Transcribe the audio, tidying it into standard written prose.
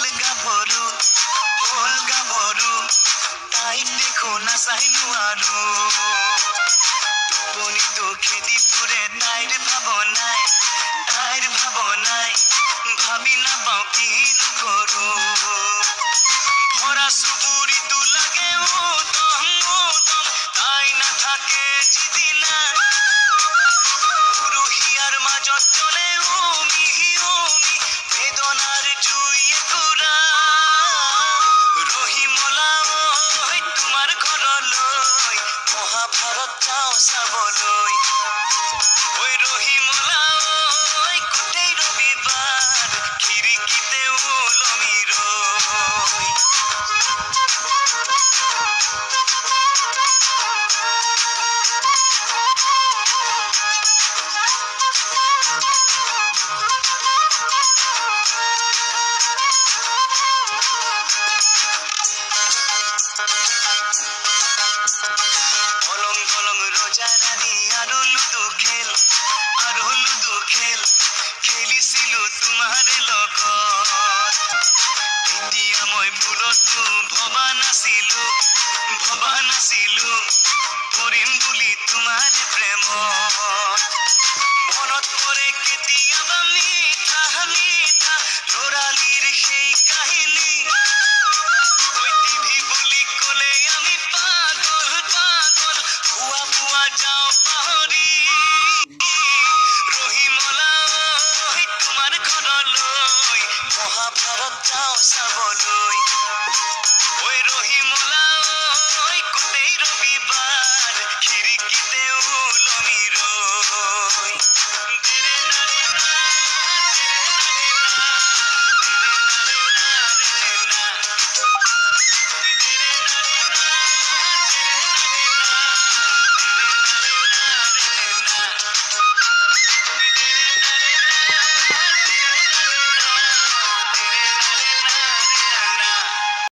গাভৰু তাইক দেখো নাচাইনো আৰু টোপনিটো খেদি ফুৰে তাইৰ ভাৱনাই ভাবি নাপাওঁ কিনো কৰো ভৰা চুবুৰিটো লাগে উদম তাই নাথাকে যিদিনা উৰুহিয়াৰ মাজত চলে উমি বেদনাৰ জুই একুৰা ৰহিমলা ঐ তোমাৰ ঘৰলৈ মহাভাৰত যাওঁ চাবলৈ ঐ ৰহিমলা ঐ গোটেই ৰবিবাৰ খিৰিকীতে ওলমি ৰৈ অলং ৰজা ৰাণী আৰু লুডু খেল খেলিছিলো তোমাৰে লগত এতিয়া মই ভুলতো ভবা নাছিলো কৰিম বুলি তোমাৰে প্ৰেমত মনত পৰে কেতিয়াবা মিঠা ল'ৰালিৰ সেই কাহিনী টিভি বুলি ক'লে আমি পাগল পুৱা যাওঁ পাহৰি ৰহিমলা ঐ তোমাৰ ঘৰলৈ মহাভাৰত যাওঁ চাবলৈ